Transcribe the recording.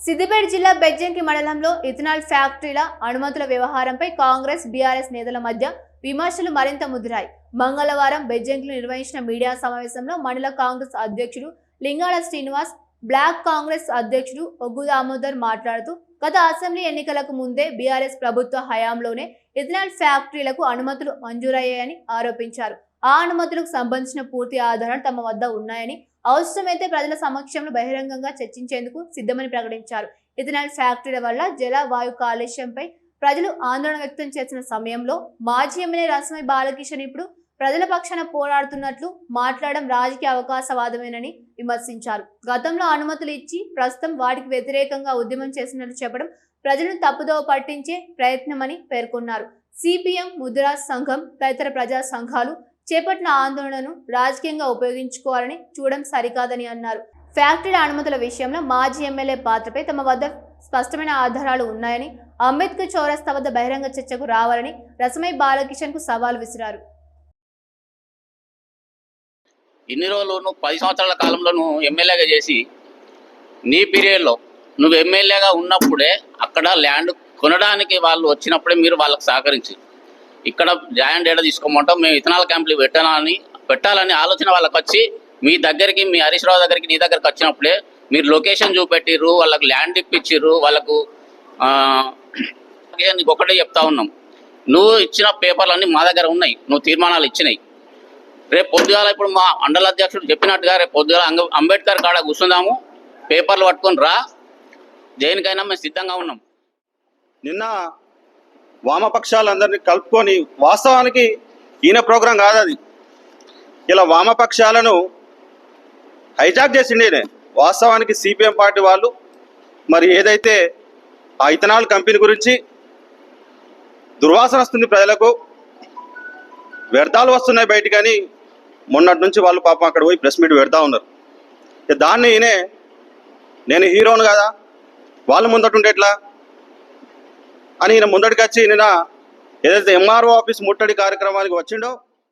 సిద్దిపేట జిల్లా బెజ్జంకి మండలంలో ఇథనాల్ ఫ్యాక్టరీల అనుమతుల వ్యవహారంపై కాంగ్రెస్ బీఆర్ఎస్ నేతల మధ్య విమర్శలు మరింత ముదిరాయి. మంగళవారం బెజ్జంకిలో నిర్వహించిన మీడియా సమావేశంలో మండల కాంగ్రెస్ అధ్యక్షుడు లింగాల శ్రీనివాస్, బ్లాక్ కాంగ్రెస్ అధ్యక్షుడు ఒగ్గు దామోదర్ మాట్లాడుతూ గత అసెంబ్లీ ఎన్నికలకు ముందే బీఆర్ఎస్ ప్రభుత్వ హయాంలోనే ఇథనాల్ ఫ్యాక్టరీలకు అనుమతులు మంజూరయ్యాయని ఆరోపించారు. ఆ అనుమతులకు సంబంధించిన పూర్తి ఆధారాలు తమ వద్ద ఉన్నాయని, అవసరమైతే ప్రజల సమక్షంలో బహిరంగంగా చర్చించేందుకు సిద్ధమని ప్రకటించారు. ఇథనాల్ ఫ్యాక్టరీల వల్ల జల వాయు కాలుష్యంపై ప్రజలు ఆందోళన వ్యక్తం చేసిన సమయంలో మాజీ ఎమ్మెల్యే రసమై బాలకిషన్ ఇప్పుడు ప్రజల పక్షాన పోరాడుతున్నట్లు మాట్లాడడం రాజకీయ అవకాశవాదమేనని విమర్శించారు. గతంలో అనుమతులు ఇచ్చి ప్రస్తుతం వాటికి వ్యతిరేకంగా ఉద్యమం చేసినట్లు చెప్పడం ప్రజలను తప్పుదోవ పట్టించే ప్రయత్నమని పేర్కొన్నారు. సిపిఎం, ముద్రా సంఘం తదితర ప్రజా సంఘాలు చేపట్టిన ఆందోళనను రాజకీయంగా ఉపయోగించుకోవాలని చూడడం సరికాదని అన్నారు. ఫ్యాక్టరీల అనుమతుల విషయంలో మాజీ ఎమ్మెల్యే పాత్రపై తమ వద్ద స్పష్టమైన ఆధారాలు ఉన్నాయని, అంబేద్కర్ చౌరస్తా వద్ద బహిరంగ చర్చకు రావాలని రసమై బాలకిషన్ కు సవాల్ విసిరారు. ఇన్ని రోజులు నువ్వు 10 సంవత్సరాల కాలంలో నువ్వు ఎమ్మెల్యేగా చేసి నీ పీరియడ్లో నువ్వు ఎమ్మెల్యేగా ఉన్నప్పుడే అక్కడ ల్యాండ్ కొనడానికి వాళ్ళు వచ్చినప్పుడే మీరు వాళ్ళకి సహకరించి ఇక్కడ ల్యాండ్ ఏడ తీసుకోమంటాం, మేము ఇథనాల్ క్యాంపులు పెట్టాలని ఆలోచన వాళ్ళకి వచ్చి మీ దగ్గరికి, మీ హరీష్ రావు దగ్గరికి, నీ దగ్గరికి వచ్చినప్పుడే మీరు లొకేషన్ చూపెట్టిర్రు, వాళ్ళకు ల్యాండ్ ఇప్పించిర్రు. వాళ్ళకు నీకు ఒకటే చెప్తా ఉన్నాం, నువ్వు ఇచ్చిన పేపర్లన్నీ మా దగ్గర ఉన్నాయి, నువ్వు తీర్మానాలు ఇచ్చినాయి. రేపు పొద్దుగాల ఇప్పుడు మా మండల అధ్యక్షుడు చెప్పినట్టుగా రేపు పొద్దుగాల అంబేద్కర్ కాడ కూర్చుందాము, పేపర్లు పట్టుకొని రా, దేనికైనా మేము సిద్ధంగా ఉన్నాం. నిన్న వామపక్షాలందరినీ కలుపుకొని, వాస్తవానికి ఈయన ప్రోగ్రాం కాదు అది, ఇలా వామపక్షాలను హైజాక్ చేసిండే. వాస్తవానికి సిపిఎం పార్టీ వాళ్ళు మరి ఏదైతే ఆ ఇథనాల్ కంపెనీ గురించి దుర్వాసన వస్తుంది, ప్రజలకు వ్యర్థాలు వస్తున్నాయి బయటికని మొన్నటి నుంచి వాళ్ళు పాపం అక్కడ పోయి ప్రెస్ మీట్ పెడతా ఉన్నారు. దాన్ని నేను హీరోను కదా, వాళ్ళు ముందటుంటే ఎట్లా అని ఈయన ముందటికి వచ్చి నిన్న ఏదైతే ఎంఆర్ఓ ఆఫీస్ ముట్టడి కార్యక్రమానికి వచ్చిండో